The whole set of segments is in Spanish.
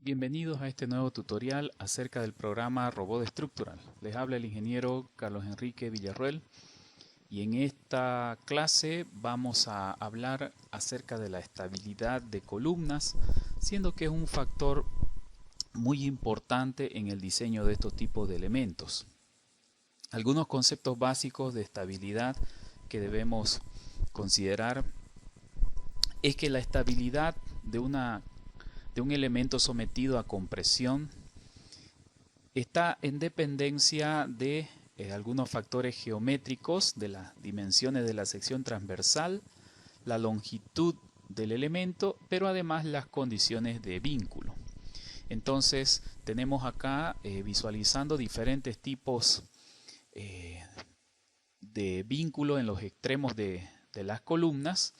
Bienvenidos a este nuevo tutorial acerca del programa Robot Estructural. Les habla el ingeniero Carlos Enrique Villarroel y en esta clase vamos a hablar acerca de la estabilidad de columnas, siendo que es un factor muy importante en el diseño de estos tipos de elementos. Algunos conceptos básicos de estabilidad que debemos considerar es que la estabilidad de un elemento sometido a compresión está en dependencia de algunos factores geométricos de las dimensiones de la sección transversal, la longitud del elemento, pero además las condiciones de vínculo. Entonces tenemos acá visualizando diferentes tipos de vínculo en los extremos de las columnas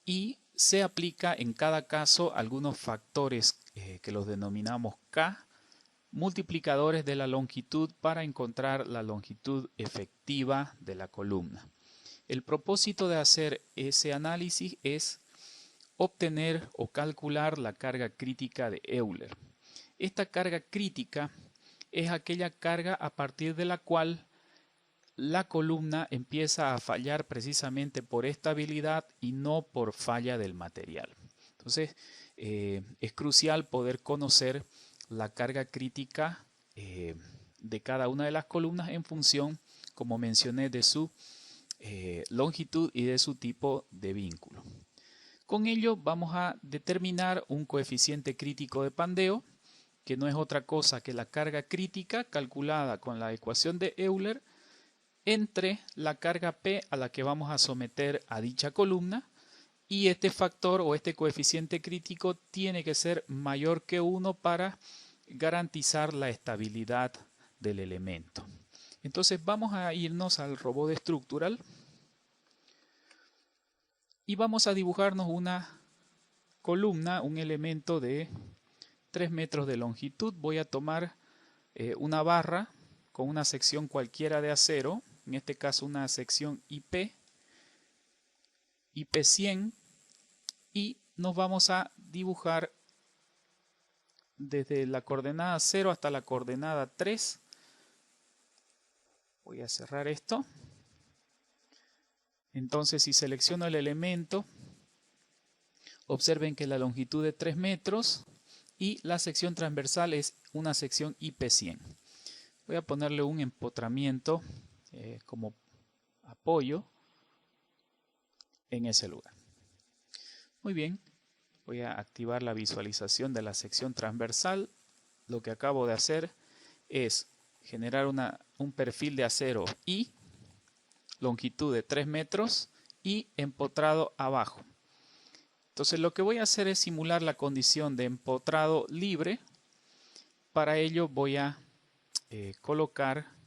y se aplica en cada caso algunos factores que los denominamos K, multiplicadores de la longitud para encontrar la longitud efectiva de la columna. El propósito de hacer ese análisis es obtener o calcular la carga crítica de Euler. Esta carga crítica es aquella carga a partir de la cual la columna empieza a fallar precisamente por estabilidad y no por falla del material. Entonces, es crucial poder conocer la carga crítica de cada una de las columnas en función, como mencioné, de su longitud y de su tipo de vínculo. Con ello vamos a determinar un coeficiente crítico de pandeo, que no es otra cosa que la carga crítica calculada con la ecuación de Euler entre la carga P a la que vamos a someter a dicha columna, y este factor o este coeficiente crítico tiene que ser mayor que 1 para garantizar la estabilidad del elemento. Entonces vamos a irnos al robot estructural y vamos a dibujarnos una columna, un elemento de 3 metros de longitud. Voy a tomar una barra con una sección cualquiera de acero, en este caso una sección IP100, y nos vamos a dibujar desde la coordenada 0 hasta la coordenada 3. Voy a cerrar esto. Entonces, si selecciono el elemento, observen que la longitud es 3 metros y la sección transversal es una sección IP100. Voy a ponerle un empotramiento como apoyo en ese lugar. Muy bien, voy a activar la visualización de la sección transversal. Lo que acabo de hacer es generar un perfil de acero I, longitud de 3 metros y empotrado abajo. Entonces lo que voy a hacer es simular la condición de empotrado libre. Para ello voy a colocar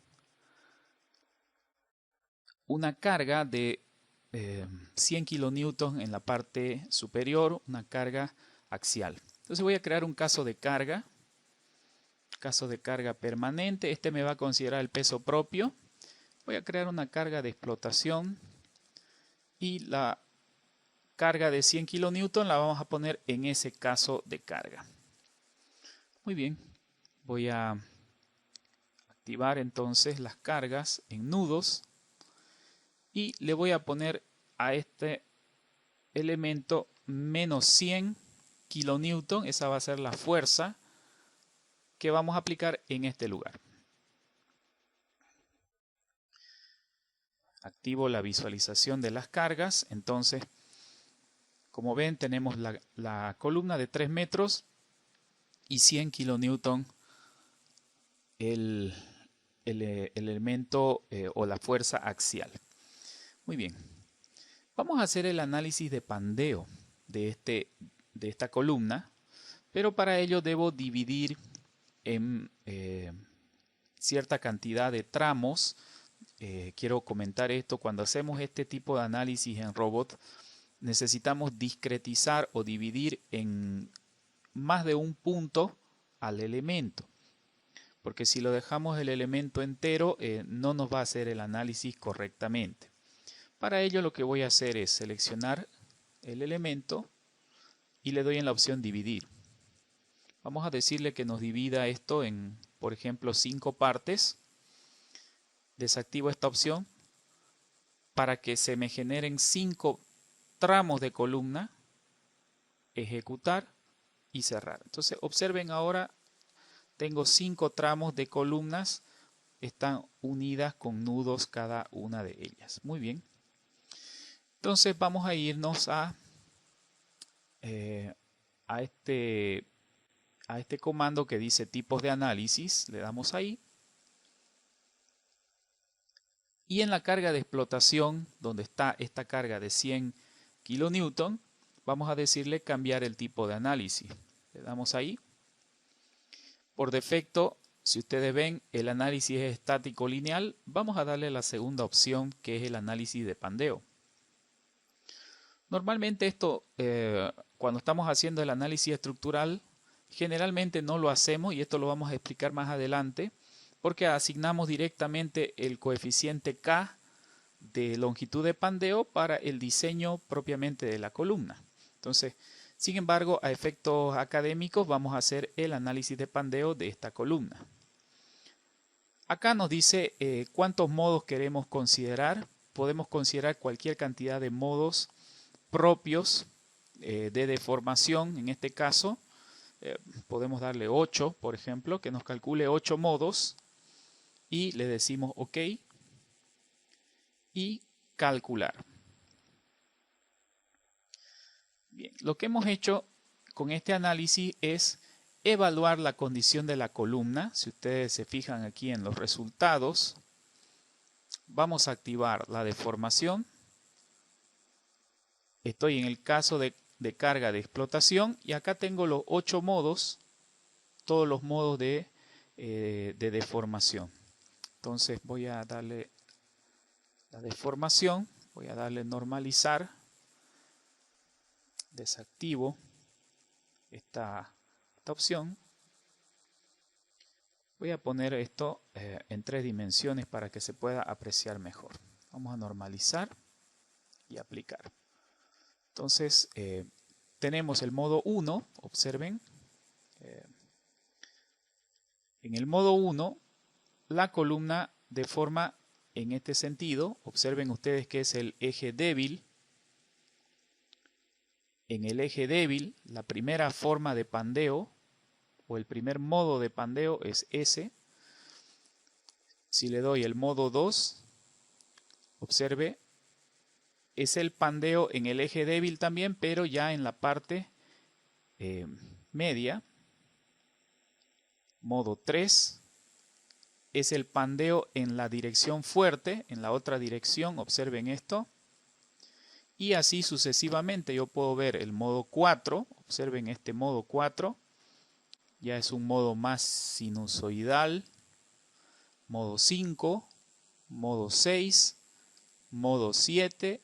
una carga de 100 kilonewtons en la parte superior, una carga axial. Entonces voy a crear un caso de carga permanente. Este me va a considerar el peso propio. Voy a crear una carga de explotación y la carga de 100 kilonewtons la vamos a poner en ese caso de carga. Muy bien, voy a activar entonces las cargas en nudos y le voy a poner a este elemento menos 100 kilonewtons. Esa va a ser la fuerza que vamos a aplicar en este lugar. Activo la visualización de las cargas. Entonces, como ven, tenemos la columna de 3 metros y 100 kilonewtons el elemento o la fuerza axial. Muy bien. Vamos a hacer el análisis de pandeo de esta columna, pero para ello debo dividir en cierta cantidad de tramos. Quiero comentar esto: cuando hacemos este tipo de análisis en robot, necesitamos discretizar o dividir en más de un punto al elemento, porque si lo dejamos el elemento entero no nos va a hacer el análisis correctamente. Para ello lo que voy a hacer es seleccionar el elemento y le doy en la opción dividir. Vamos a decirle que nos divida esto en, por ejemplo, 5 partes. Desactivo esta opción para que se me generen 5 tramos de columna, ejecutar y cerrar. Entonces observen ahora, tengo 5 tramos de columnas, están unidas con nudos cada una de ellas. Muy bien. Entonces vamos a irnos a este comando que dice tipos de análisis. Le damos ahí. Y en la carga de explotación, donde está esta carga de 100 kN, vamos a decirle cambiar el tipo de análisis. Le damos ahí. Por defecto, si ustedes ven, el análisis es estático lineal. Vamos a darle la segunda opción, que es el análisis de pandeo. Normalmente esto, cuando estamos haciendo el análisis estructural, generalmente no lo hacemos, y esto lo vamos a explicar más adelante, porque asignamos directamente el coeficiente K de longitud de pandeo para el diseño propiamente de la columna. Entonces, sin embargo, a efectos académicos vamos a hacer el análisis de pandeo de esta columna. Acá nos dice cuántos modos queremos considerar. Podemos considerar cualquier cantidad de modos propios de deformación. En este caso, podemos darle 8, por ejemplo, que nos calcule 8 modos. Y le decimos OK y calcular. Bien, lo que hemos hecho con este análisis es evaluar la condición de la columna. Si ustedes se fijan aquí en los resultados, vamos a activar la deformación. Estoy en el caso de carga de explotación y acá tengo los 8 modos, todos los modos de deformación. Entonces voy a darle la deformación, voy a darle normalizar, desactivo esta opción. Voy a poner esto en 3 dimensiones para que se pueda apreciar mejor. Vamos a normalizar y aplicar. Entonces tenemos el modo 1, observen. En el modo 1 la columna deforma en este sentido. Observen ustedes que es el eje débil. En el eje débil, la primera forma de pandeo o el primer modo de pandeo es ese. Si le doy el modo 2, observe, es el pandeo en el eje débil también, pero ya en la parte media. Modo 3 es el pandeo en la dirección fuerte, en la otra dirección, observen esto. Y así sucesivamente yo puedo ver el modo 4, observen este modo 4, ya es un modo más sinusoidal, modo 5, modo 6, modo 7,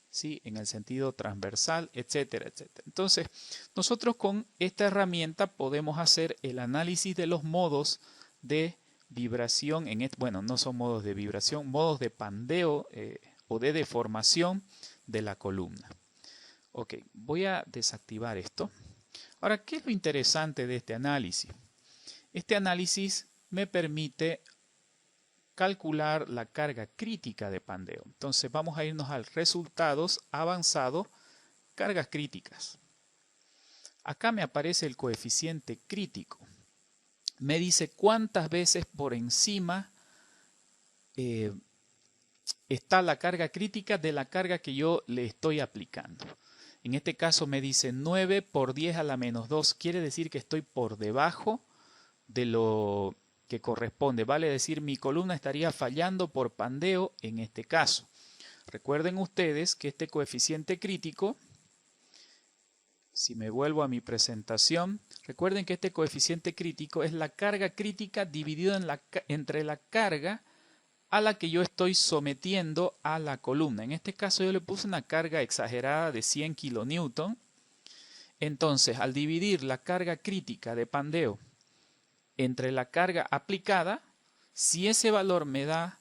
¿sí? En el sentido transversal, etcétera, etcétera. Entonces, nosotros con esta herramienta podemos hacer el análisis de los modos de vibración, bueno, no son modos de vibración, modos de pandeo o de deformación de la columna. Ok, voy a desactivar esto. Ahora, ¿qué es lo interesante de este análisis? Este análisis me permite calcular la carga crítica de pandeo. Entonces vamos a irnos al resultados avanzado, cargas críticas. Acá me aparece el coeficiente crítico. Me dice cuántas veces por encima está la carga crítica de la carga que yo le estoy aplicando. En este caso me dice 9 por 10 a la menos 2. Quiere decir que estoy por debajo de lo que corresponde. Vale decir, mi columna estaría fallando por pandeo en este caso. Recuerden ustedes que este coeficiente crítico, si me vuelvo a mi presentación, recuerden que este coeficiente crítico es la carga crítica dividida entre la carga a la que yo estoy sometiendo a la columna. En este caso yo le puse una carga exagerada de 100 kN. Entonces, al dividir la carga crítica de pandeo entre la carga aplicada, si ese valor me da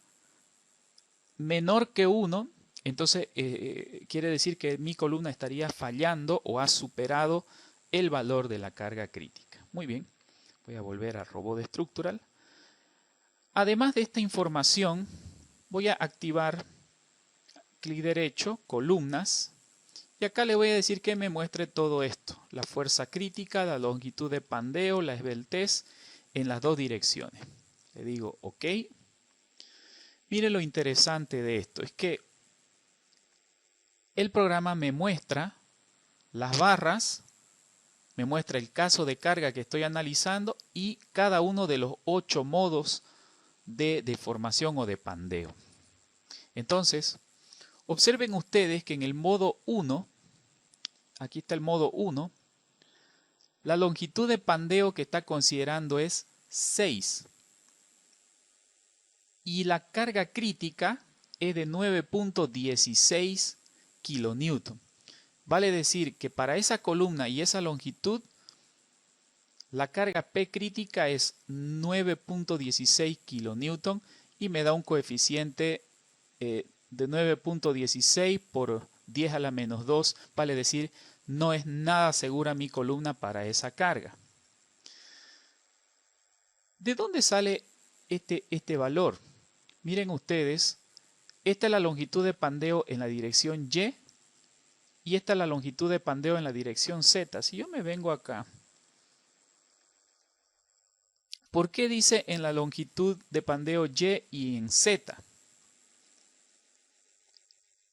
menor que 1, entonces quiere decir que mi columna estaría fallando o ha superado el valor de la carga crítica. Muy bien, voy a volver a Robot Structural. Además de esta información, voy a activar clic derecho, columnas, y acá le voy a decir que me muestre todo esto, la fuerza crítica, la longitud de pandeo, la esbeltez en las dos direcciones. Le digo OK. Mire lo interesante de esto, es que el programa me muestra las barras, me muestra el caso de carga que estoy analizando y cada uno de los 8 modos de deformación o de pandeo. Entonces, observen ustedes que en el modo 1, aquí está el modo 1, la longitud de pandeo que está considerando es 6. Y la carga crítica es de 9.16 kilonewton. Vale decir que para esa columna y esa longitud, la carga P crítica es 9.16 kilonewton y me da un coeficiente de 9.16 por 10 a la menos 2. Vale decir, no es nada segura mi columna para esa carga. ¿De dónde sale este valor? Miren ustedes, esta es la longitud de pandeo en la dirección Y y esta es la longitud de pandeo en la dirección Z. Si yo me vengo acá, ¿por qué dice en la longitud de pandeo Y y en Z?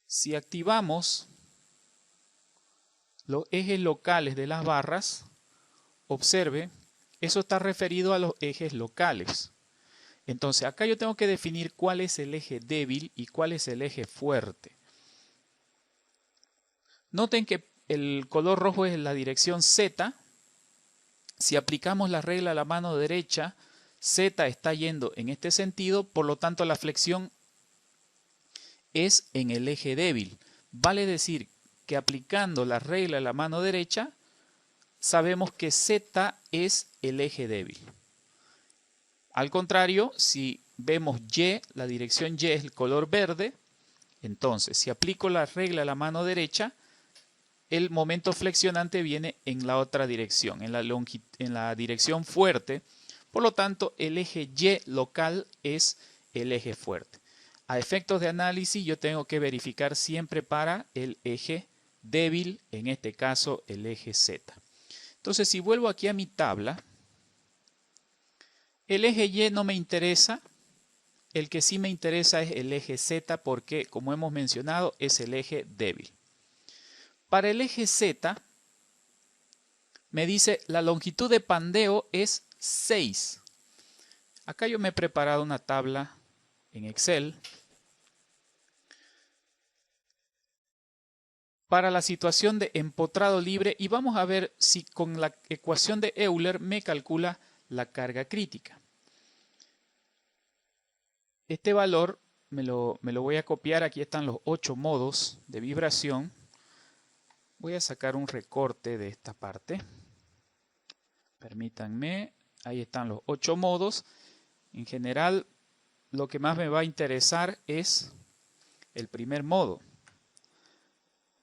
Si activamos los ejes locales de las barras, observe, eso está referido a los ejes locales. Entonces, acá yo tengo que definir cuál es el eje débil y cuál es el eje fuerte. Noten que el color rojo es la dirección Z. Si aplicamos la regla a la mano derecha, Z está yendo en este sentido, por lo tanto la flexión es en el eje débil. Vale decir que aplicando la regla a la mano derecha, sabemos que Z es el eje débil. Al contrario, si vemos Y, la dirección Y es el color verde, entonces si aplico la regla a la mano derecha, el momento flexionante viene en la otra dirección, en la dirección fuerte. Por lo tanto, el eje Y local es el eje fuerte. A efectos de análisis, yo tengo que verificar siempre para el eje débil, en este caso el eje Z. Entonces, si vuelvo aquí a mi tabla, el eje Y no me interesa. El que sí me interesa es el eje Z porque, como hemos mencionado, es el eje débil. Para el eje Z, me dice la longitud de pandeo es 6. Acá yo me he preparado una tabla en Excel para la situación de empotrado libre y vamos a ver si con la ecuación de Euler me calcula la carga crítica. Este valor me lo voy a copiar. Aquí están los 8 modos de vibración. Voy a sacar un recorte de esta parte. Permítanme. Ahí están los 8 modos. En general, lo que más me va a interesar es el primer modo.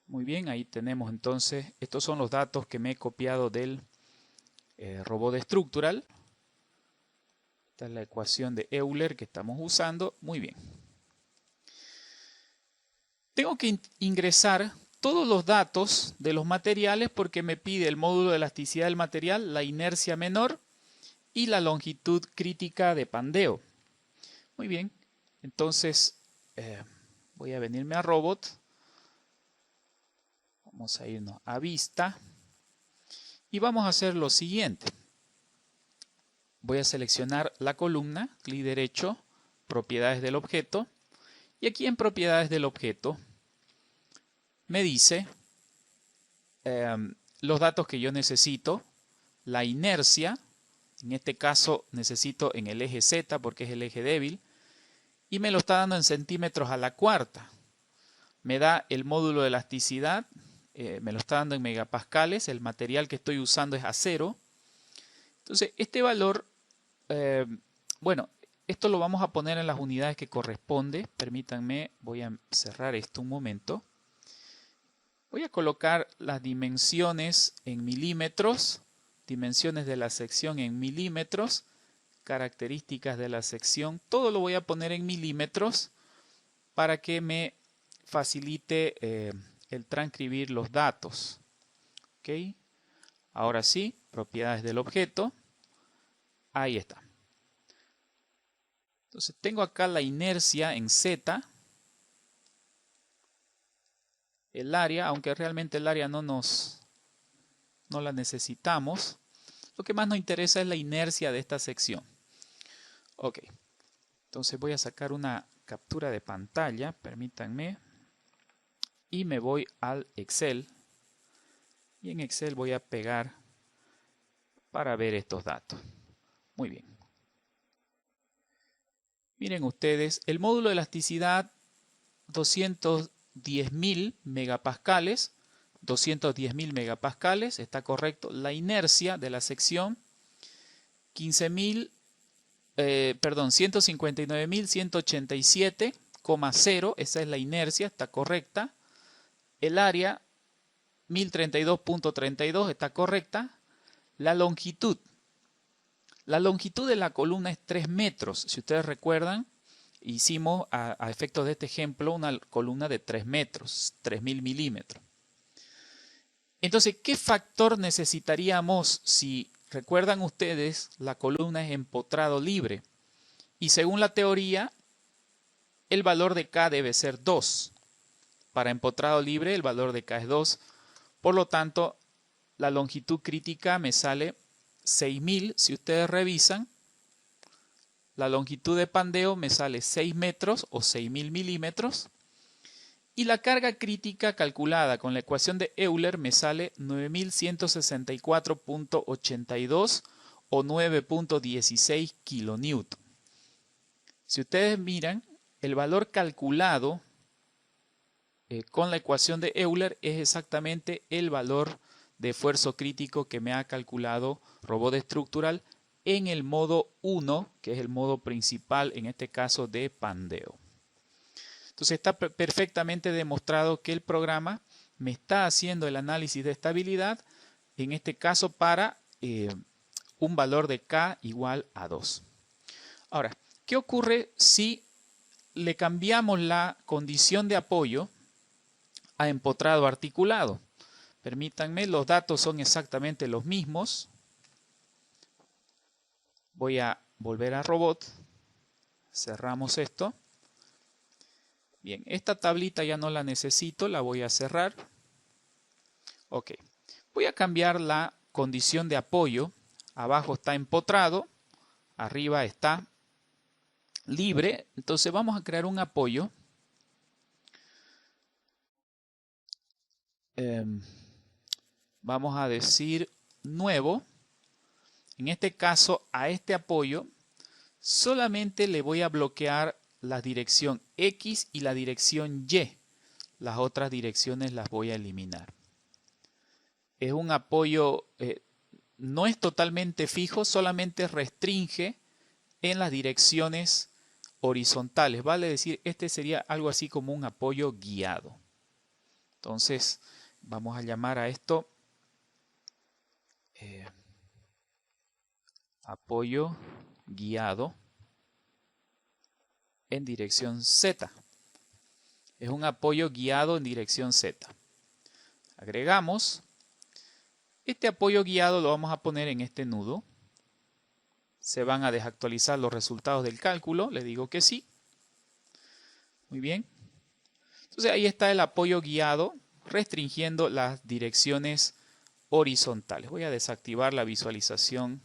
Muy bien, ahí tenemos entonces, estos son los datos que me he copiado del robot Structural. Esta es la ecuación de Euler que estamos usando. Muy bien. Tengo que ingresar todos los datos de los materiales porque me pide el módulo de elasticidad del material, la inercia menor y la longitud crítica de pandeo. Muy bien, entonces voy a venirme a Robot. Vamos a irnos a Vista y vamos a hacer lo siguiente. Voy a seleccionar la columna, clic derecho, propiedades del objeto, y aquí en propiedades del objeto me dice los datos que yo necesito, la inercia, en este caso necesito en el eje Z porque es el eje débil, y me lo está dando en centímetros a la cuarta. Me da el módulo de elasticidad, me lo está dando en megapascales, el material que estoy usando es acero. Entonces este valor, bueno, esto lo vamos a poner en las unidades que corresponde. Permítanme, voy a cerrar esto un momento. Voy a colocar las dimensiones en milímetros dimensiones de la sección en milímetros, características de la sección, todo lo voy a poner en milímetros para que me facilite el transcribir los datos. ¿Ok? Ahora sí, propiedades del objeto. Ahí está. Entonces tengo acá la inercia en Z. El área, aunque realmente el área no la necesitamos. Lo que más nos interesa es la inercia de esta sección. Ok. Entonces voy a sacar una captura de pantalla. Permítanme. Y me voy al Excel. Y en Excel voy a pegar para ver estos datos. Muy bien. Miren ustedes, el módulo de elasticidad 210.000 megapascales, 210.000 megapascales, está correcto. La inercia de la sección 159.187,0, esa es la inercia, está correcta. El área 1032.32 está correcta. La longitud de la columna es 3 metros. Si ustedes recuerdan, hicimos a efectos de este ejemplo una columna de 3 metros, 3.000 milímetros. Entonces, ¿qué factor necesitaríamos si recuerdan ustedes? La columna es empotrado libre. Y según la teoría, el valor de K debe ser 2. Para empotrado libre, el valor de K es 2. Por lo tanto, la longitud crítica me sale 6.000. Si ustedes revisan, la longitud de pandeo me sale 6 metros o 6.000 milímetros. Y la carga crítica calculada con la ecuación de Euler me sale 9.164.82 o 9.16 kilonewton. Si ustedes miran, el valor calculado con la ecuación de Euler es exactamente el valor de esfuerzo crítico que me ha calculado Robot Estructural en el modo 1, que es el modo principal, en este caso de pandeo. Entonces está perfectamente demostrado que el programa me está haciendo el análisis de estabilidad, en este caso para un valor de K igual a 2. Ahora, ¿qué ocurre si le cambiamos la condición de apoyo a empotrado articulado? Permítanme, los datos son exactamente los mismos. Voy a volver a Robot. Cerramos esto. Bien, esta tablita ya no la necesito, la voy a cerrar. Ok, voy a cambiar la condición de apoyo. Abajo está empotrado, arriba está libre. Entonces vamos a crear un apoyo. Vamos a decir nuevo. En este caso, a este apoyo solamente le voy a bloquear la dirección X y la dirección Y. Las otras direcciones las voy a eliminar. Es un apoyo, no es totalmente fijo, solamente restringe en las direcciones horizontales. Vale decir, este sería algo así como un apoyo guiado. Entonces, vamos a llamar a esto apoyo guiado en dirección Z. Es un apoyo guiado en dirección Z. Agregamos. Este apoyo guiado lo vamos a poner en este nudo. Se van a desactualizar los resultados del cálculo. Le digo que sí. Muy bien. Entonces ahí está el apoyo guiado restringiendo las direcciones horizontales. Voy a desactivar la visualización.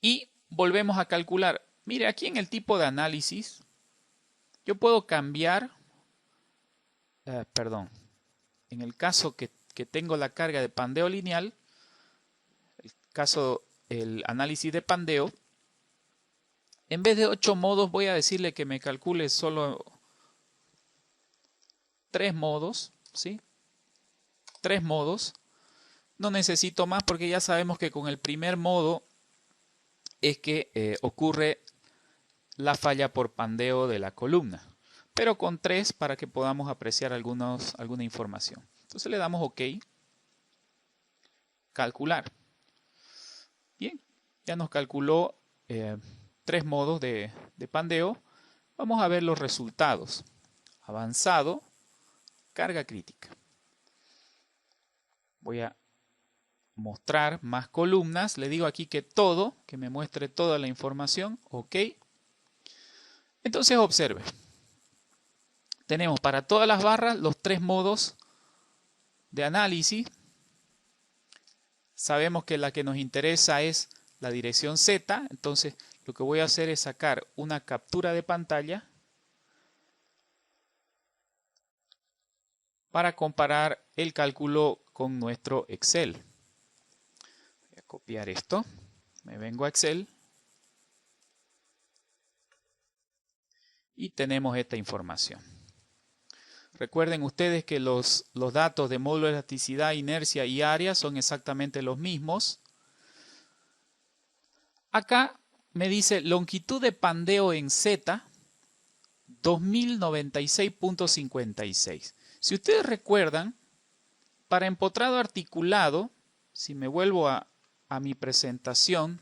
Y volvemos a calcular. Mire, aquí en el tipo de análisis, yo puedo cambiar, en el caso que tengo la carga de pandeo lineal, el análisis de pandeo, en vez de 8 modos voy a decirle que me calcule solo 3 modos, ¿sí? 3 modos. No necesito más porque ya sabemos que con el primer modo es que ocurre la falla por pandeo de la columna, pero con 3 para que podamos apreciar alguna información. Entonces le damos OK, calcular. Bien, ya nos calculó 3 modos de pandeo. Vamos a ver los resultados. Avanzado, carga crítica. Voy a mostrar más columnas. Le digo aquí que me muestre toda la información. Ok. Entonces observe. Tenemos para todas las barras los 3 modos de análisis. Sabemos que la que nos interesa es la dirección Z. Entonces lo que voy a hacer es sacar una captura de pantalla para comparar el cálculo con nuestro Excel. Voy a copiar esto. Me vengo a Excel. Y tenemos esta información. Recuerden ustedes que los datos de módulo de elasticidad, inercia y área son exactamente los mismos. Acá me dice longitud de pandeo en Z, 2096.56. Si ustedes recuerdan, para empotrado articulado, si me vuelvo a mi presentación,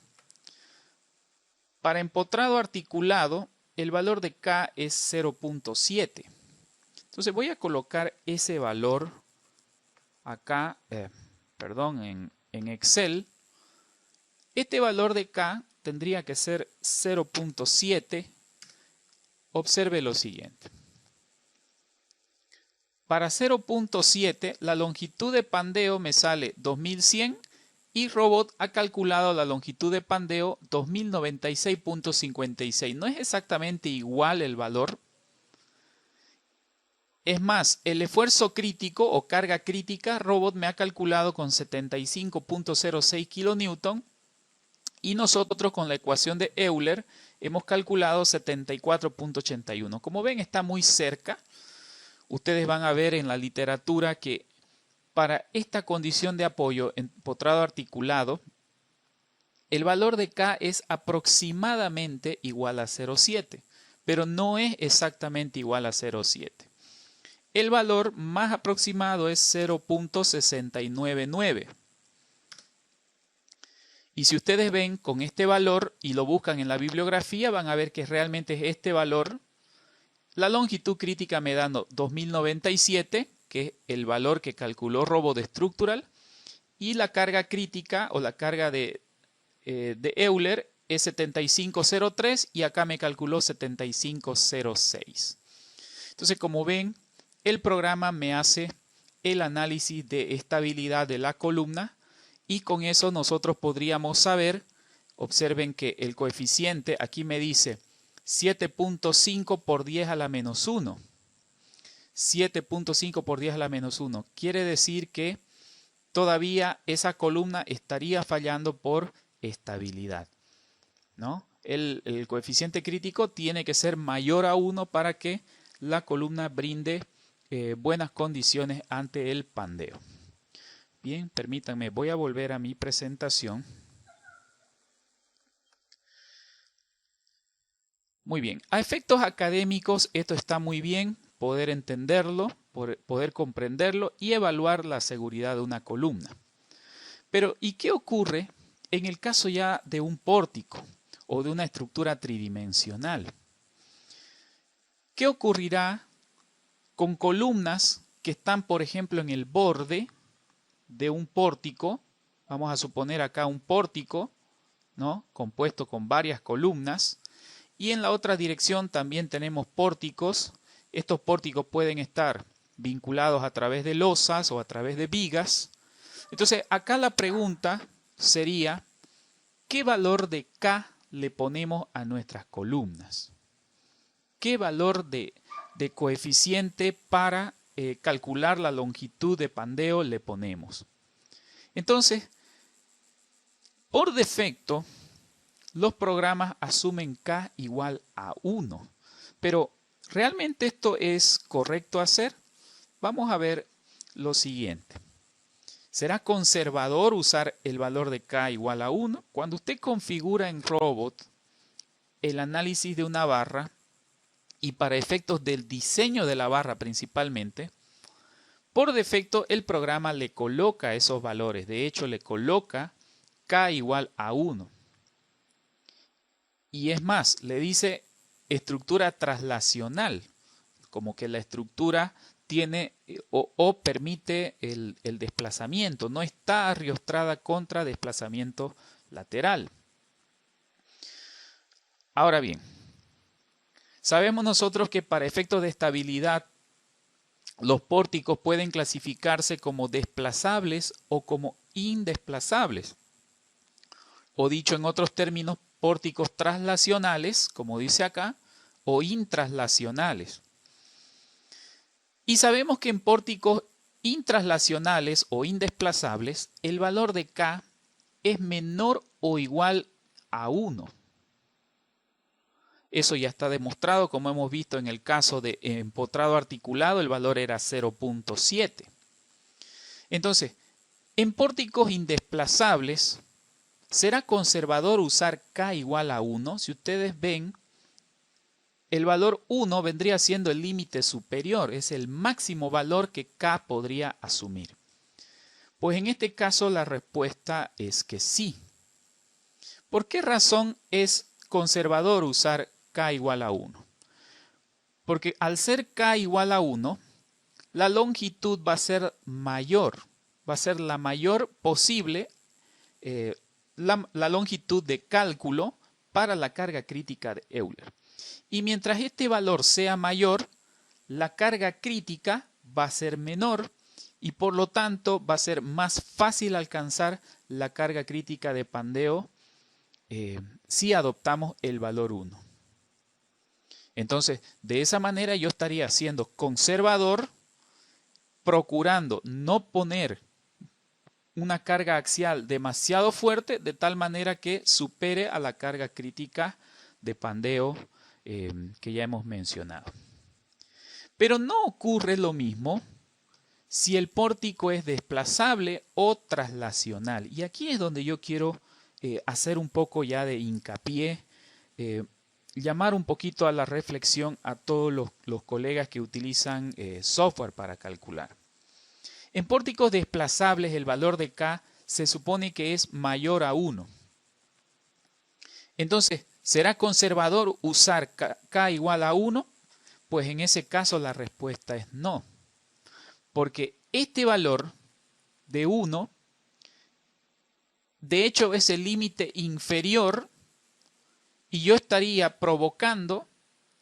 para empotrado articulado, el valor de K es 0.7. Entonces voy a colocar ese valor acá, en Excel. Este valor de K tendría que ser 0.7. Observe lo siguiente. Para 0.7 la longitud de pandeo me sale 2100 y Robot ha calculado la longitud de pandeo 2096.56. No es exactamente igual el valor. Es más, el esfuerzo crítico o carga crítica, Robot me ha calculado con 75.06 kN y nosotros con la ecuación de Euler hemos calculado 74.81. Como ven, está muy cerca. Ustedes van a ver en la literatura que para esta condición de apoyo empotrado articulado, el valor de K es aproximadamente igual a 0,7, pero no es exactamente igual a 0,7. El valor más aproximado es 0.699. Y si ustedes ven con este valor y lo buscan en la bibliografía, van a ver que realmente es este valor. La longitud crítica me da 2097, que es el valor que calculó Robot Structural, y la carga crítica o la carga de Euler es 7503 y acá me calculó 7506. Entonces, como ven, el programa me hace el análisis de estabilidad de la columna y con eso nosotros podríamos saber, observen que el coeficiente aquí me dice 7.5 por 10 a la menos 1. 7.5 por 10 a la menos 1. Quiere decir que todavía esa columna estaría fallando por estabilidad, ¿no? El coeficiente crítico tiene que ser mayor a 1 para que la columna brinde buenas condiciones ante el pandeo. Bien, permítanme, voy a volver a mi presentación. Muy bien, a efectos académicos esto está muy bien, poder entenderlo, poder comprenderlo y evaluar la seguridad de una columna. Pero, ¿y qué ocurre en el caso ya de un pórtico o de una estructura tridimensional? ¿Qué ocurrirá con columnas que están, por ejemplo, en el borde de un pórtico? Vamos a suponer acá un pórtico, ¿no?, compuesto con varias columnas. Y en la otra dirección también tenemos pórticos. Estos pórticos pueden estar vinculados a través de losas o a través de vigas. Entonces, acá la pregunta sería, ¿qué valor de K le ponemos a nuestras columnas? ¿Qué valor de coeficiente para calcular la longitud de pandeo le ponemos? Entonces, por defecto, los programas asumen K igual a 1. Pero, ¿realmente esto es correcto hacer? Vamos a ver lo siguiente. ¿Será conservador usar el valor de K igual a 1? Cuando usted configura en Robot el análisis de una barra, y para efectos del diseño de la barra principalmente, por defecto el programa le coloca esos valores. De hecho, le coloca K igual a 1. Y es más, le dice estructura traslacional, como que la estructura tiene o permite el desplazamiento, no está arriostrada contra desplazamiento lateral. Ahora bien, sabemos nosotros que para efectos de estabilidad los pórticos pueden clasificarse como desplazables o como indesplazables. O dicho en otros términos, pórticos traslacionales, como dice acá, o intraslacionales. Y sabemos que en pórticos intraslacionales o indesplazables, el valor de K es menor o igual a 1. Eso ya está demostrado, como hemos visto en el caso de empotrado articulado, el valor era 0.7. Entonces, en pórticos indesplazables, ¿será conservador usar K igual a 1? Si ustedes ven, el valor 1 vendría siendo el límite superior, es el máximo valor que K podría asumir. Pues en este caso la respuesta es que sí. ¿Por qué razón es conservador usar K igual a 1? Porque al ser K igual a 1, la longitud va a ser mayor, va a ser la mayor posible, la longitud de cálculo para la carga crítica de Euler. Y mientras este valor sea mayor, la carga crítica va a ser menor y por lo tanto va a ser más fácil alcanzar la carga crítica de pandeo si adoptamos el valor 1. Entonces, de esa manera yo estaría siendo conservador, procurando no poner una carga axial demasiado fuerte de tal manera que supere a la carga crítica de pandeo que ya hemos mencionado. Pero no ocurre lo mismo si el pórtico es desplazable o traslacional. Y aquí es donde yo quiero hacer un poco ya de hincapié, llamar un poquito a la reflexión a todos los colegas que utilizan software para calcular. En pórticos desplazables el valor de K se supone que es mayor a 1. Entonces, ¿será conservador usar K igual a 1? Pues en ese caso la respuesta es no. Porque este valor de 1, de hecho es el límite inferior y yo estaría provocando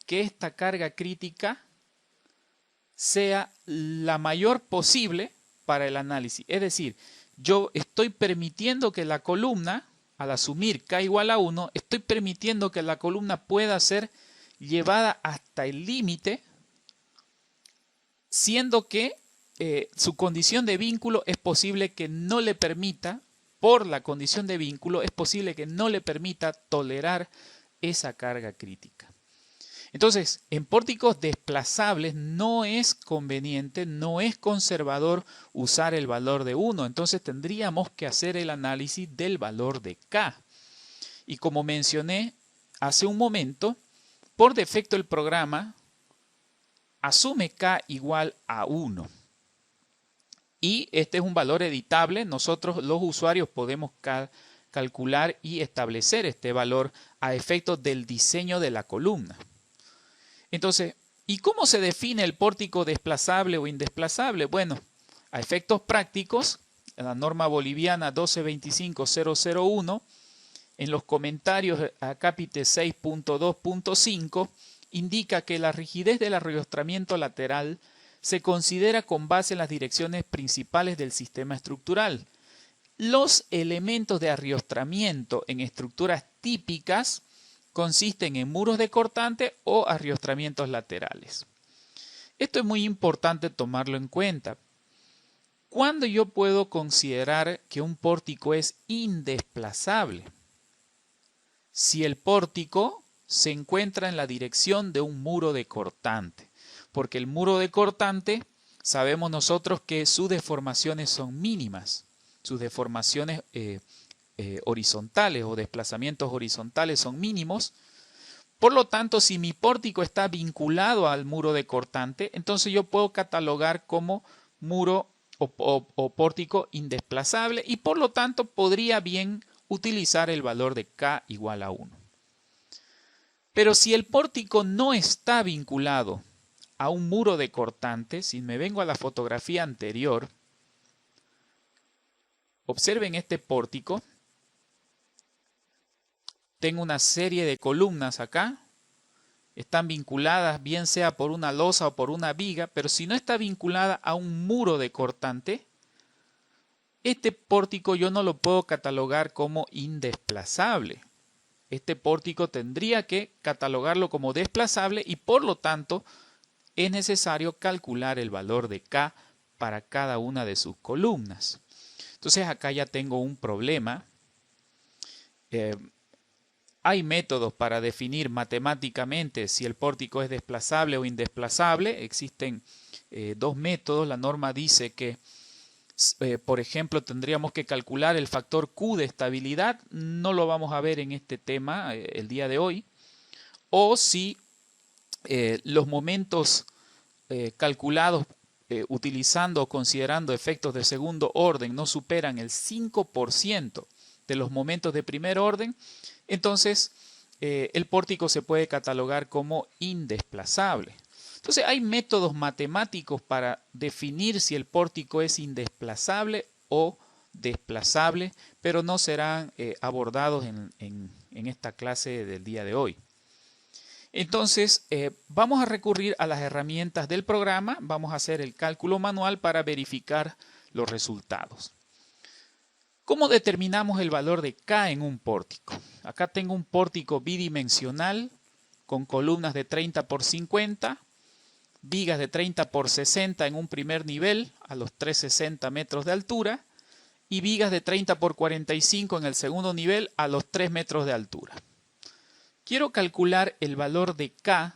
que esta carga crítica sea la mayor posible para el análisis. Es decir, yo estoy permitiendo que la columna, al asumir K igual a 1, estoy permitiendo que la columna pueda ser llevada hasta el límite, siendo que su condición de vínculo es posible que no le permita, por la condición de vínculo, es posible que no le permita tolerar esa carga crítica. Entonces, en pórticos desplazables no es conveniente, no es conservador usar el valor de 1. Entonces tendríamos que hacer el análisis del valor de K. Y como mencioné hace un momento, por defecto el programa asume K igual a 1. Y este es un valor editable. Nosotros los usuarios podemos calcular y establecer este valor a efectos del diseño de la columna. Entonces, ¿y cómo se define el pórtico desplazable o indesplazable? Bueno, a efectos prácticos, la norma boliviana 1225001, en los comentarios a cápite 6.2.5, indica que la rigidez del arriostramiento lateral se considera con base en las direcciones principales del sistema estructural. Los elementos de arriostramiento en estructuras típicas consisten en muros de cortante o arriostramientos laterales. Esto es muy importante tomarlo en cuenta. ¿Cuándo yo puedo considerar que un pórtico es indesplazable? Si el pórtico se encuentra en la dirección de un muro de cortante, porque el muro de cortante sabemos nosotros que sus deformaciones son mínimas, sus deformaciones horizontales o desplazamientos horizontales son mínimos. Por lo tanto, si mi pórtico está vinculado al muro de cortante, entonces yo puedo catalogar como muro o pórtico indesplazable y por lo tanto podría bien utilizar el valor de K igual a 1. Pero si el pórtico no está vinculado a un muro de cortante, si me vengo a la fotografía anterior, observen este pórtico. Tengo una serie de columnas acá. Están vinculadas bien sea por una losa o por una viga, pero si no está vinculada a un muro de cortante, este pórtico yo no lo puedo catalogar como indesplazable. Este pórtico tendría que catalogarlo como desplazable y por lo tanto es necesario calcular el valor de K para cada una de sus columnas. Entonces acá ya tengo un problema. Hay métodos para definir matemáticamente si el pórtico es desplazable o indesplazable. Existen dos métodos. La norma dice que, por ejemplo, tendríamos que calcular el factor Q de estabilidad. No lo vamos a ver en este tema el día de hoy. O si los momentos calculados utilizando o considerando efectos de segundo orden no superan el 5% de los momentos de primer orden, entonces el pórtico se puede catalogar como indesplazable. Entonces hay métodos matemáticos para definir si el pórtico es indesplazable o desplazable, pero no serán abordados en esta clase del día de hoy. Entonces vamos a recurrir a las herramientas del programa, vamos a hacer el cálculo manual para verificar los resultados. ¿Cómo determinamos el valor de K en un pórtico? Acá tengo un pórtico bidimensional con columnas de 30 por 50, vigas de 30 por 60 en un primer nivel a los 360 metros de altura y vigas de 30 por 45 en el segundo nivel a los 3 metros de altura. Quiero calcular el valor de K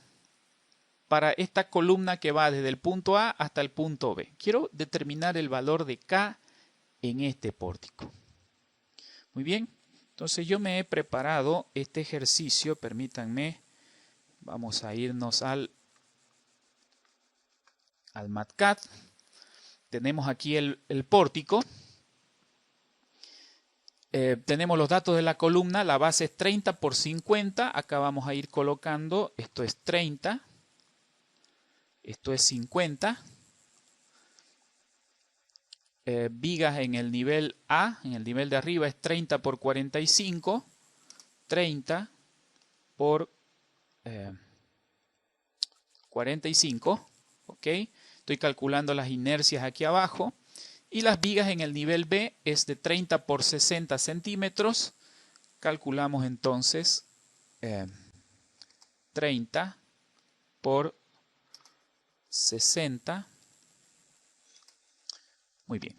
para esta columna que va desde el punto A hasta el punto B. Quiero determinar el valor de K en este pórtico. Muy bien, entonces yo me he preparado este ejercicio, permítanme, vamos a irnos al MATCAD. Tenemos aquí el pórtico. Tenemos los datos de la columna, la base es 30 por 50, acá vamos a ir colocando, esto es 30, esto es 50. Vigas en el nivel A, en el nivel de arriba es 30 por 45, 30 por 45, ¿ok? Estoy calculando las inercias aquí abajo. Y las vigas en el nivel B es de 30 por 60 centímetros. Calculamos entonces 30 por 60. Muy bien.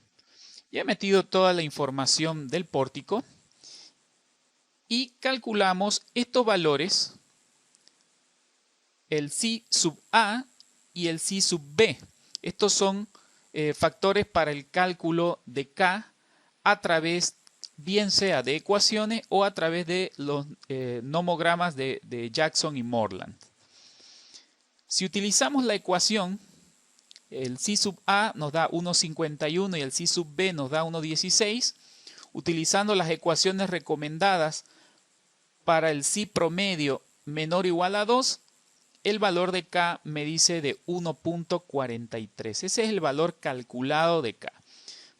Ya he metido toda la información del pórtico y calculamos estos valores, el Ci sub A y el Ci sub B. Estos son factores para el cálculo de K a través, bien sea de ecuaciones o a través de los nomogramas de Jackson y Moreland. Si utilizamos la ecuación, el Ci sub A nos da 1,51 y el Ci sub B nos da 1,16. Utilizando las ecuaciones recomendadas para el Ci promedio menor o igual a 2, el valor de K me dice de 1.43. Ese es el valor calculado de K.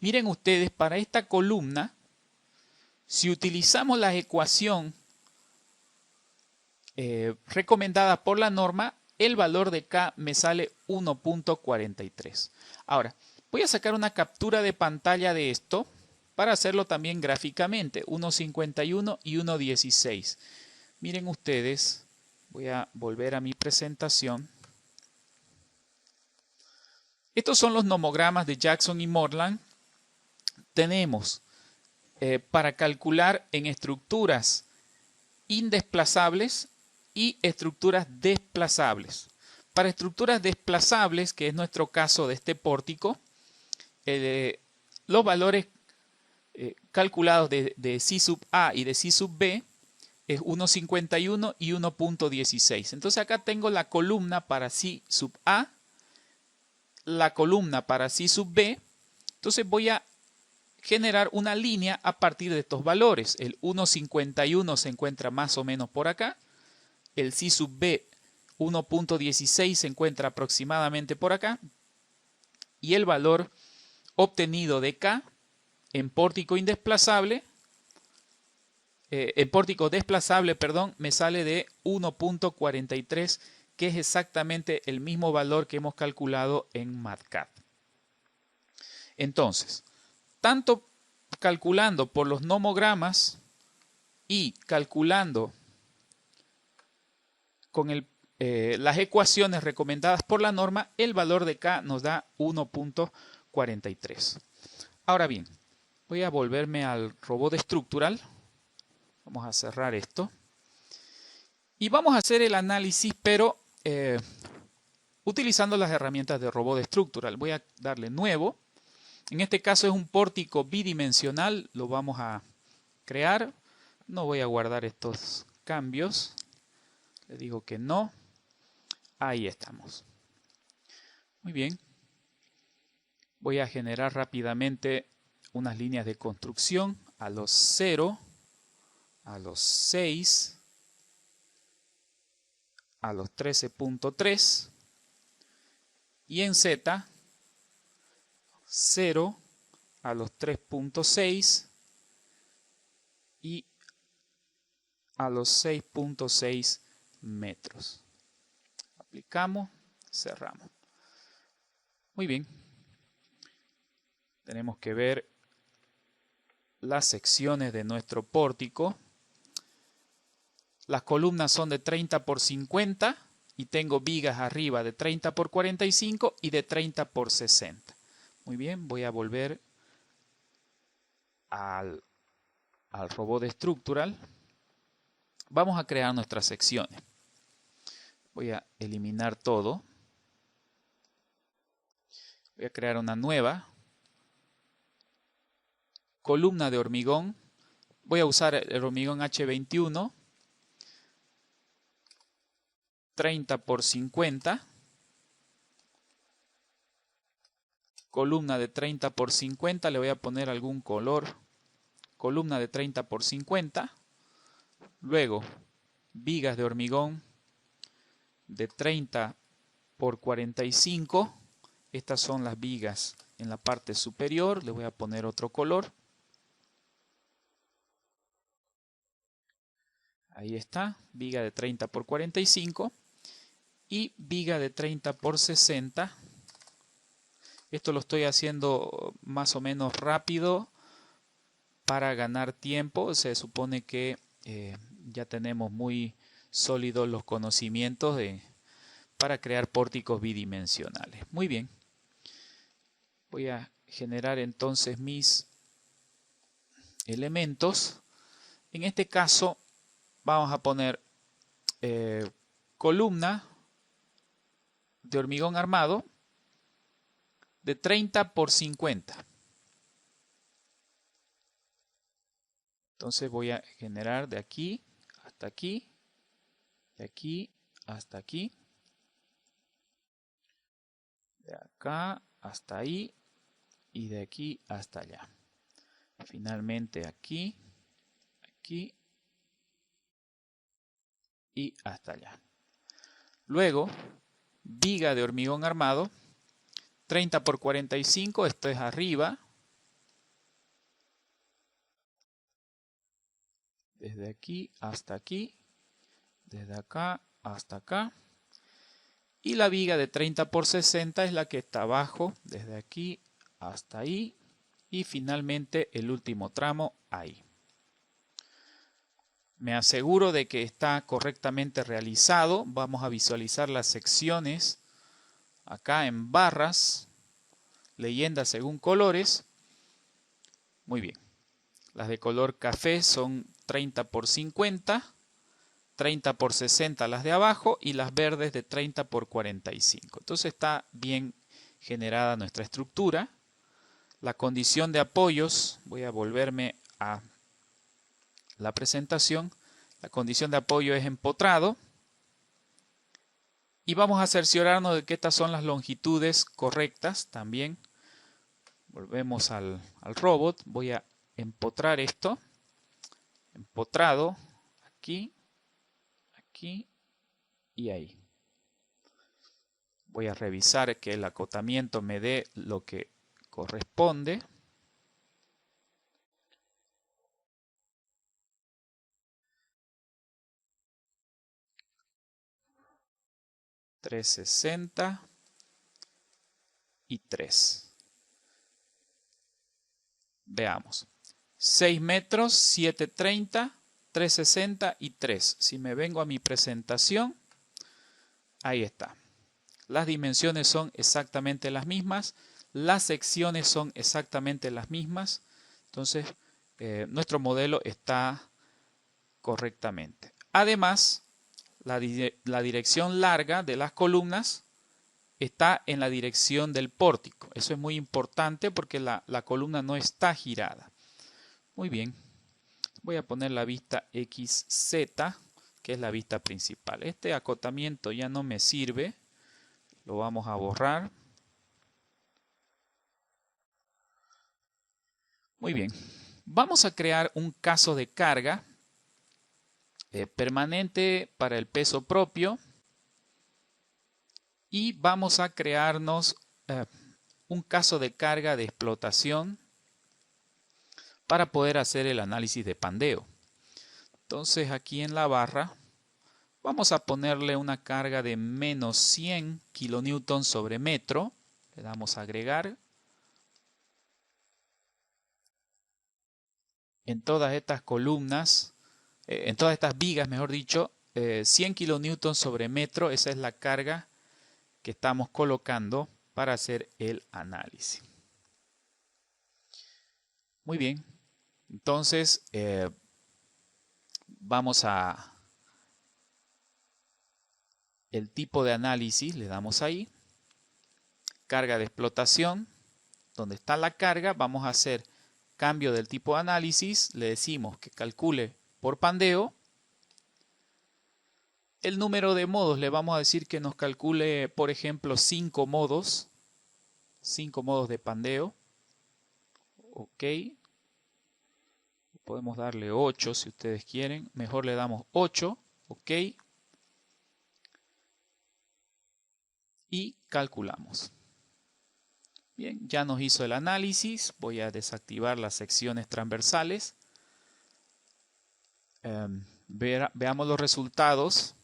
Miren ustedes, para esta columna, si utilizamos la ecuación recomendada por la norma, el valor de K me sale 1.43. Ahora, voy a sacar una captura de pantalla de esto para hacerlo también gráficamente. 1.51 y 1.16. Miren ustedes. Voy a volver a mi presentación. Estos son los nomogramas de Jackson y Moreland. Tenemos para calcular en estructuras indesplazables y estructuras desplazables. Para estructuras desplazables, que es nuestro caso de este pórtico, los valores calculados de Ci sub A y de Ci sub B es 1.51 y 1.16. Entonces acá tengo la columna para Ci sub A, la columna para C sub B, entonces voy a generar una línea a partir de estos valores. El 1.51 se encuentra más o menos por acá. El C sub B 1.16 se encuentra aproximadamente por acá. Y el valor obtenido de K en pórtico indesplazable, en pórtico desplazable, perdón, me sale de 1.43, que es exactamente el mismo valor que hemos calculado en MATCAD. Entonces, tanto calculando por los nomogramas y calculando con las ecuaciones recomendadas por la norma, el valor de K nos da 1.43. Ahora bien, voy a volverme al robot estructural. Vamos a cerrar esto. Y vamos a hacer el análisis, pero utilizando las herramientas de robot estructural. Voy a darle nuevo. En este caso es un pórtico bidimensional. Lo vamos a crear. No voy a guardar estos cambios. Le digo que no. Ahí estamos. Muy bien. Voy a generar rápidamente unas líneas de construcción a los 0, a los 6, a los 13.3 y en Z 0 a los 3.6 y a los 6.6 metros. Aplicamos, cerramos. Muy bien. Tenemos que ver las secciones de nuestro pórtico. Las columnas son de 30 por 50 y tengo vigas arriba de 30 por 45 y de 30 por 60. Muy bien, voy a volver al robot estructural. Vamos a crear nuestras secciones. Voy a eliminar todo. Voy a crear una nueva columna de hormigón. Voy a usar el hormigón H21. 30 por 50. Columna de 30 por 50. Le voy a poner algún color. Columna de 30 por 50. Luego, vigas de hormigón de 30 por 45. Estas son las vigas en la parte superior. Le voy a poner otro color. Ahí está, viga de 30 por 45 y viga de 30 por 60. Esto lo estoy haciendo más o menos rápido para ganar tiempo. Se supone que ya tenemos muy sólidos los conocimientos para crear pórticos bidimensionales. Muy bien. Voy a generar entonces mis elementos. En este caso vamos a poner columna de hormigón armado de 30 por 50. Entonces voy a generar de aquí hasta aquí, de aquí hasta aquí, de acá hasta ahí y de aquí hasta allá. Finalmente aquí, aquí y hasta allá. Luego, viga de hormigón armado, 30 por 45, esto es arriba. Desde aquí hasta aquí, desde acá hasta acá. Y la viga de 30 por 60 es la que está abajo, desde aquí hasta ahí. Y finalmente el último tramo ahí. Me aseguro de que está correctamente realizado. Vamos a visualizar las secciones acá en barras, leyendas según colores. Muy bien. Las de color café son 30 por 50, 30 por 60 las de abajo y las verdes de 30 por 45. Entonces está bien generada nuestra estructura. La condición de apoyos, voy a volverme a la presentación. La condición de apoyo es empotrado Y vamos a cerciorarnos de que estas son las longitudes correctas también. Volvemos al robot. Voy a empotrar esto. Empotrado. Aquí. Aquí. Y ahí. Voy a revisar que el acotamiento me dé lo que corresponde. $360 y 3. Veamos. 6 metros, 730, 360 y 3. Si me vengo a mi presentación, ahí está. Las dimensiones son exactamente las mismas. Las secciones son exactamente las mismas. Entonces, nuestro modelo está correctamente. Además, la dirección larga de las columnas está en la dirección del pórtico. Eso es muy importante porque la columna no está girada. Muy bien. Voy a poner la vista XZ, que es la vista principal. Este acotamiento ya no me sirve. Lo vamos a borrar. Muy bien. Vamos a crear un caso de carga permanente para el peso propio. Y vamos a crearnos un caso de carga de explotación para poder hacer el análisis de pandeo. Entonces aquí en la barra vamos a ponerle una carga de menos 100 kilonewton sobre metro. Le damos a agregar. En todas estas columnas, en todas estas vigas, mejor dicho, 100 kilonewton sobre metro, esa es la carga que estamos colocando para hacer el análisis. Muy bien, entonces vamos a el tipo de análisis, le damos ahí, carga de explotación, donde está la carga, vamos a hacer cambio del tipo de análisis, le decimos que calcule por pandeo. El número de modos le vamos a decir que nos calcule, por ejemplo, 5 modos de pandeo. Ok. Podemos darle 8 si ustedes quieren. Mejor le damos 8. Ok. Y calculamos. Bien, ya nos hizo el análisis. Voy a desactivar las secciones transversales. Veamos los resultados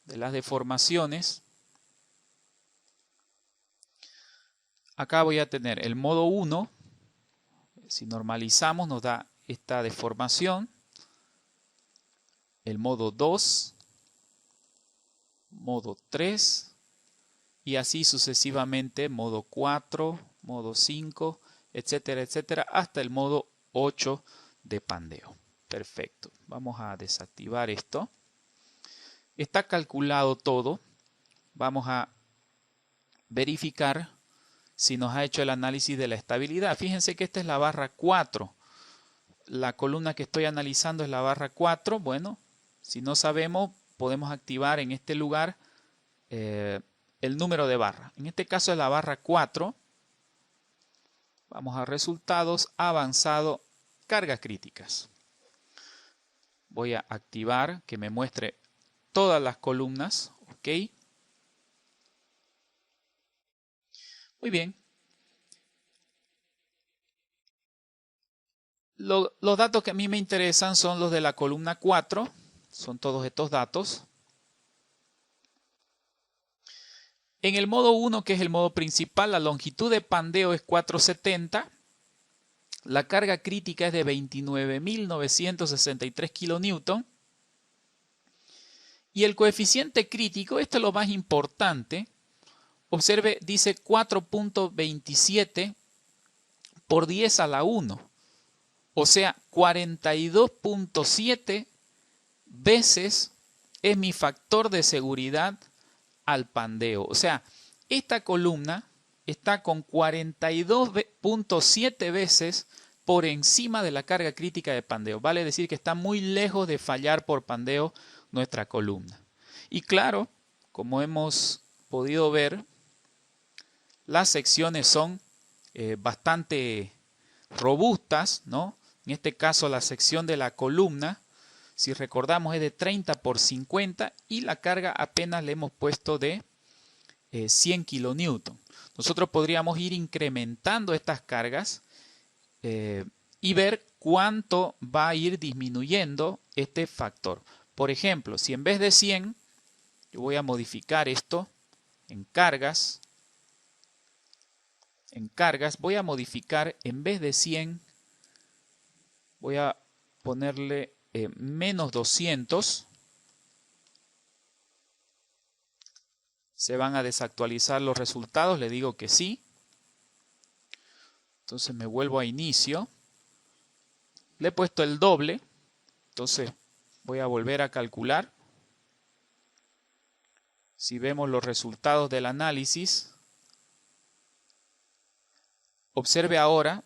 de las deformaciones. Acá voy a tener el modo 1. Si normalizamos nos da esta deformación. El modo 2. Modo 3. Y así sucesivamente, modo 4, modo 5, etcétera, etcétera, hasta el modo 8 de pandeo. Perfecto. Vamos a desactivar esto. Está calculado todo. Vamos a verificar si nos ha hecho el análisis de la estabilidad. Fíjense que esta es la barra 4. La columna que estoy analizando es la barra 4. Bueno, si no sabemos, podemos activar en este lugar el número de barra. En este caso es la barra 4. Vamos a resultados, avanzado, cargas críticas. Voy a activar que me muestre todas las columnas. Ok. Muy bien. Los datos que a mí me interesan son los de la columna 4. Son todos estos datos. En el modo 1, que es el modo principal, la longitud de pandeo es 470. La carga crítica es de 29.963 kilonewton. Y el coeficiente crítico, esto es lo más importante, observe, dice 4.27 por 10 a la 1. O sea, 42.7 veces es mi factor de seguridad al pandeo. O sea, esta columna está con 42.7 veces por encima de la carga crítica de pandeo. Vale decir que está muy lejos de fallar por pandeo nuestra columna. Y claro, como hemos podido ver, las secciones son bastante robustas, ¿no? En este caso la sección de la columna, si recordamos, es de 30 por 50 y la carga apenas le hemos puesto de 100 kilonewton. Nosotros podríamos ir incrementando estas cargas y ver cuánto va a ir disminuyendo este factor. Por ejemplo, si en vez de 100, yo voy a modificar esto en cargas. En cargas voy a modificar, en vez de 100, voy a ponerle menos 200. Se van a desactualizar los resultados, le digo que sí. Entonces me vuelvo a inicio. Le he puesto el doble, entonces voy a volver a calcular. Si vemos los resultados del análisis, observe ahora,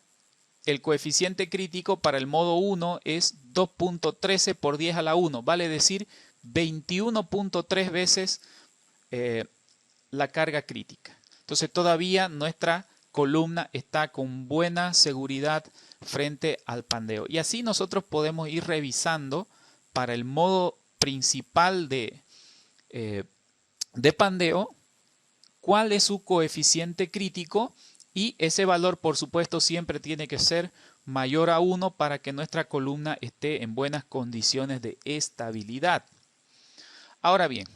el coeficiente crítico para el modo 1 es 2.13 por 10 a la 1, vale decir 21.3 veces la carga crítica. Entonces todavía nuestra columna está con buena seguridad frente al pandeo. Y así nosotros podemos ir revisando para el modo principal de pandeo cuál es su coeficiente crítico, y ese valor por supuesto siempre tiene que ser mayor a 1 para que nuestra columna esté en buenas condiciones de estabilidad. Ahora bien,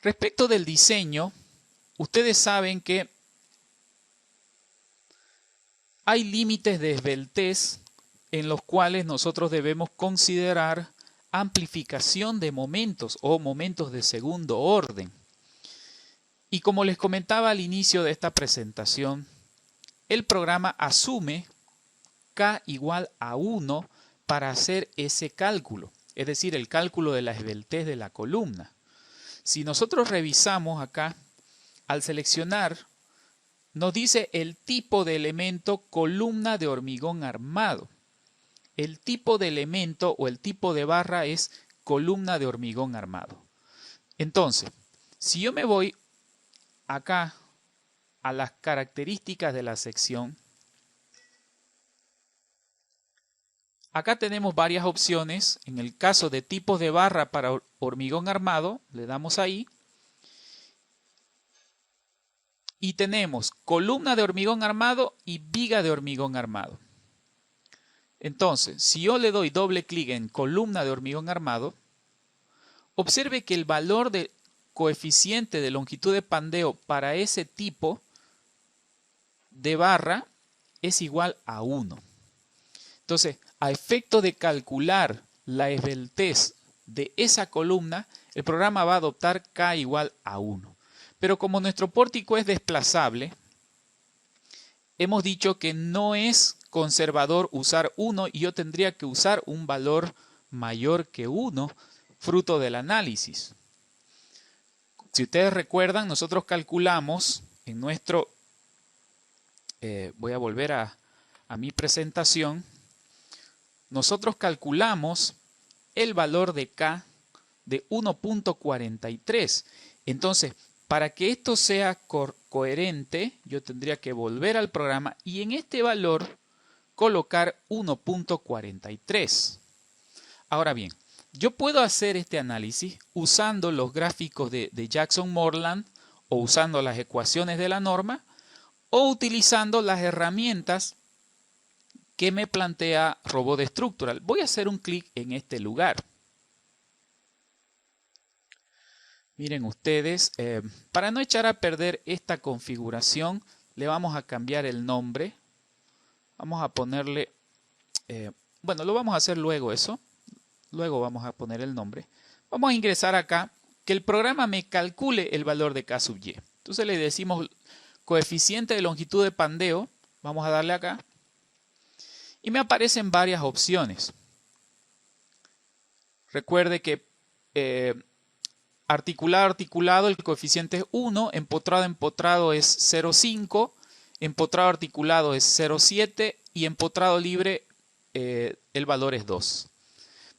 respecto del diseño, ustedes saben que hay límites de esbeltez en los cuales nosotros debemos considerar amplificación de momentos o momentos de segundo orden. Y como les comentaba al inicio de esta presentación, el programa asume K igual a 1 para hacer ese cálculo, es decir, el cálculo de la esbeltez de la columna. Si nosotros revisamos acá, al seleccionar, nos dice el tipo de elemento columna de hormigón armado. El tipo de elemento o el tipo de barra es columna de hormigón armado. Entonces, si yo me voy acá a las características de la sección, acá tenemos varias opciones. En el caso de tipos de barra para hormigón armado, le damos ahí. Y tenemos columna de hormigón armado y viga de hormigón armado. Entonces, si yo le doy doble clic en columna de hormigón armado, observe que el valor de coeficiente de longitud de pandeo para ese tipo de barra es igual a 1. Entonces, a efecto de calcular la esbeltez de esa columna, el programa va a adoptar K igual a 1. Pero como nuestro pórtico es desplazable, hemos dicho que no es conservador usar 1 y yo tendría que usar un valor mayor que 1, fruto del análisis. Si ustedes recuerdan, nosotros calculamos en nuestro... voy a volver a mi presentación. Nosotros calculamos el valor de K de 1.43. Entonces, para que esto sea coherente, yo tendría que volver al programa y en este valor colocar 1.43. Ahora bien, yo puedo hacer este análisis usando los gráficos de Jackson-Moreland o usando las ecuaciones de la norma o utilizando las herramientas que me plantea Robot Structural. Voy a hacer un clic en este lugar. Miren ustedes, para no echar a perder esta configuración, le vamos a cambiar el nombre. Vamos a ponerle, bueno, lo vamos a hacer luego eso. Luego vamos a poner el nombre. Vamos a ingresar acá, que el programa me calcule el valor de K sub Y. Entonces le decimos coeficiente de longitud de pandeo. Vamos a darle acá. Y me aparecen varias opciones. Recuerde que articulado, el coeficiente es 1, empotrado es 0,5, empotrado articulado es 0,7 y empotrado libre el valor es 2.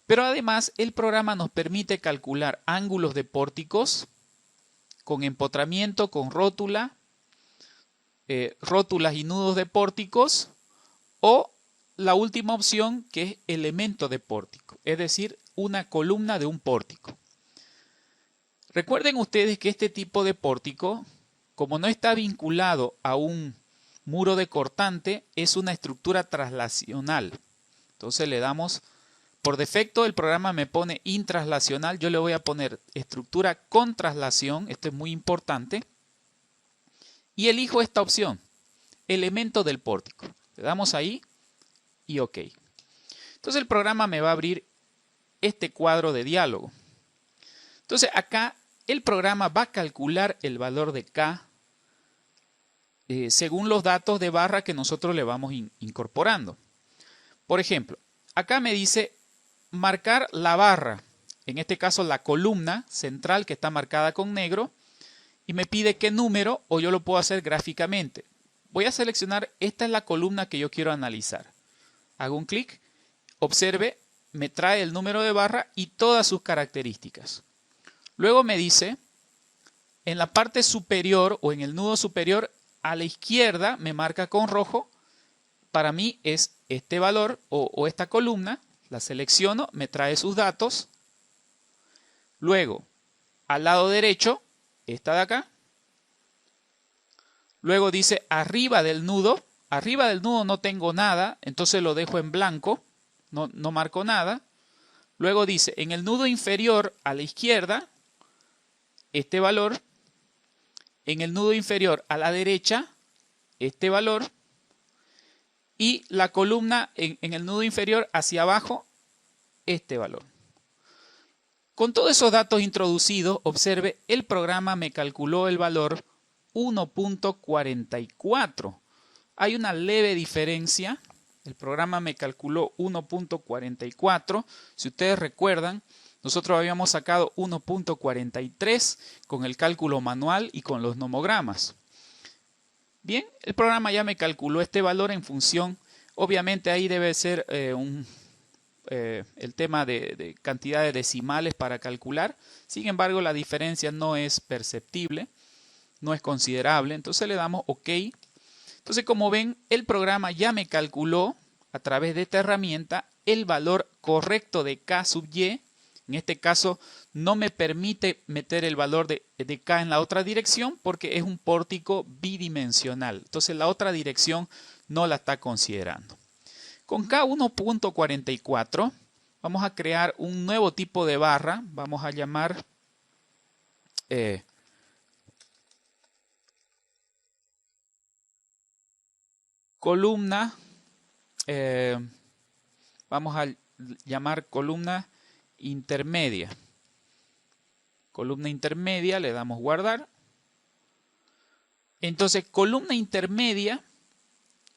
Pero además el programa nos permite calcular ángulos de pórticos con empotramiento, con rótulas y nudos de pórticos, o la última opción, que es elemento de pórtico, es decir, una columna de un pórtico. Recuerden ustedes que este tipo de pórtico, como no está vinculado a un muro de cortante, es una estructura traslacional. Entonces le damos, por defecto el programa me pone intraslacional, yo le voy a poner estructura con traslación, esto es muy importante, y elijo esta opción, elemento del pórtico. Le damos ahí y OK. Entonces el programa me va a abrir este cuadro de diálogo. Entonces acá el programa va a calcular el valor de K según los datos de barra que nosotros le vamos incorporando. Por ejemplo, acá me dice marcar la barra, en este caso la columna central que está marcada con negro, y me pide qué número, o yo lo puedo hacer gráficamente. Voy a seleccionar, esta es la columna que yo quiero analizar. Hago un clic, observe, me trae el número de barra y todas sus características. Luego me dice, en la parte superior o en el nudo superior, a la izquierda me marca con rojo, para mí es este valor o esta columna, la selecciono, me trae sus datos. Luego, al lado derecho, esta de acá. Luego dice arriba del nudo no tengo nada, entonces lo dejo en blanco, no marco nada. Luego dice en el nudo inferior a la izquierda, este valor. En el nudo inferior a la derecha, este valor. Y la columna en el nudo inferior hacia abajo, este valor. Con todos esos datos introducidos, observe, el programa me calculó el valor 1.44. Hay una leve diferencia. El programa me calculó 1.44. Si ustedes recuerdan, nosotros habíamos sacado 1.43 con el cálculo manual y con los nomogramas. Bien, el programa ya me calculó este valor en función, obviamente ahí debe ser el tema de cantidad de decimales para calcular. Sin embargo, la diferencia no es perceptible, no es considerable. Entonces le damos OK. Entonces, como ven, el programa ya me calculó a través de esta herramienta el valor correcto de K sub Y. En este caso no me permite meter el valor de K en la otra dirección porque es un pórtico bidimensional. Entonces la otra dirección no la está considerando. Con K 1.44 vamos a crear un nuevo tipo de barra. Vamos a llamar columna. Vamos a llamar columna intermedia. Columna intermedia, le damos guardar. Entonces, columna intermedia,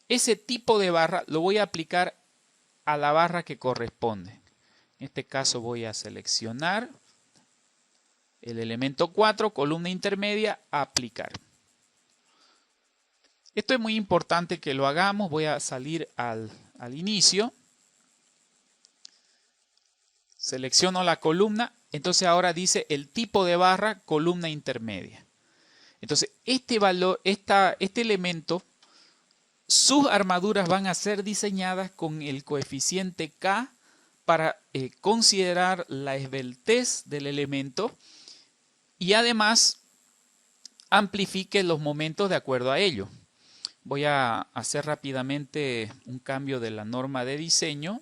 ese tipo de barra lo voy a aplicar a la barra que corresponde. En este caso voy a seleccionar el elemento 4, columna intermedia, aplicar. Esto es muy importante que lo hagamos. Voy a salir al inicio. Selecciono la columna, entonces ahora dice el tipo de barra, columna intermedia. Entonces este valor, este elemento, sus armaduras van a ser diseñadas con el coeficiente K para considerar la esbeltez del elemento y además amplifique los momentos de acuerdo a ello. Voy a hacer rápidamente un cambio de la norma de diseño.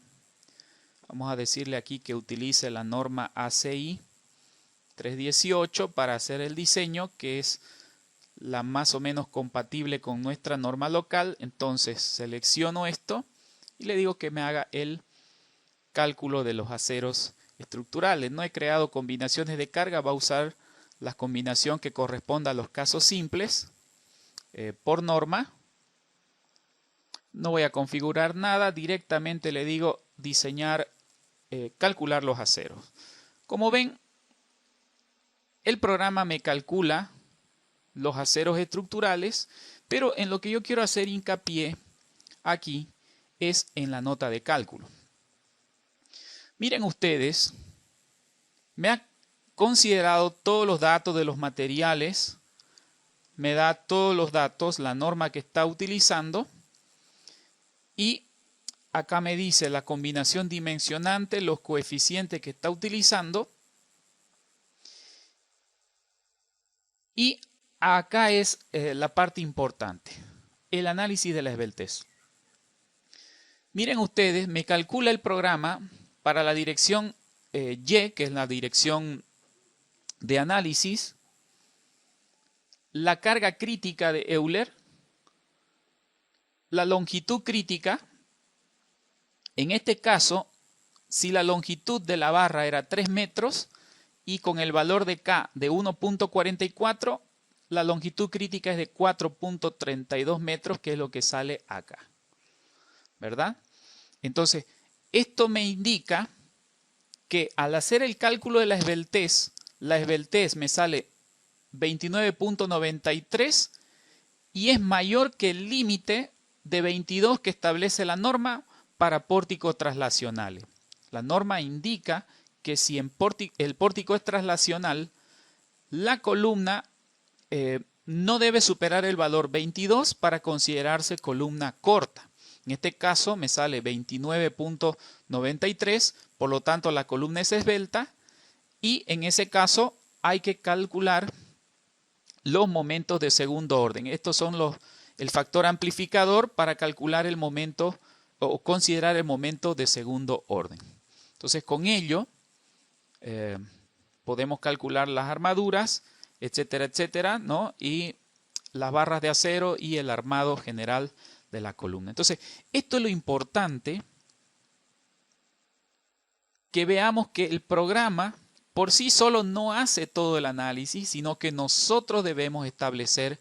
Vamos a decirle aquí que utilice la norma ACI 318 para hacer el diseño, que es la más o menos compatible con nuestra norma local. Entonces selecciono esto y le digo que me haga el cálculo de los aceros estructurales. No he creado combinaciones de carga, va a usar la combinación que corresponda a los casos simples por norma. No voy a configurar nada, directamente le digo diseñar, calcular los aceros. Como ven, el programa me calcula los aceros estructurales, pero en lo que yo quiero hacer hincapié aquí es en la nota de cálculo. Miren ustedes, me ha considerado todos los datos de los materiales, me da todos los datos, la norma que está utilizando, y acá me dice la combinación dimensionante, los coeficientes que está utilizando, y acá es la parte importante, el análisis de la esbeltez. Miren ustedes, me calcula el programa para la dirección Y, que es la dirección de análisis, la carga crítica de Euler, la longitud crítica. En este caso, si la longitud de la barra era 3 metros y con el valor de K de 1.44, la longitud crítica es de 4.32 metros, que es lo que sale acá, ¿verdad? Entonces, esto me indica que al hacer el cálculo de la esbeltez me sale 29.93 y es mayor que el límite de 22 que establece la norma para pórticos traslacionales. La norma indica que si el pórtico es traslacional, la columna no debe superar el valor 22 para considerarse columna corta. En este caso me sale 29.93, por lo tanto la columna es esbelta y en ese caso hay que calcular los momentos de segundo orden. Estos son el factor amplificador para calcular el momento o considerar el momento de segundo orden. Entonces con ello podemos calcular las armaduras, etcétera, etcétera, ¿no? Y las barras de acero y el armado general de la columna. Entonces, esto es lo importante, que veamos que el programa por sí solo no hace todo el análisis, sino que nosotros debemos establecer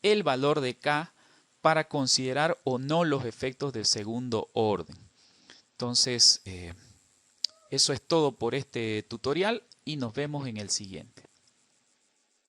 el valor de K para considerar o no los efectos de segundo orden. Entonces, eso es todo por este tutorial y nos vemos en el siguiente.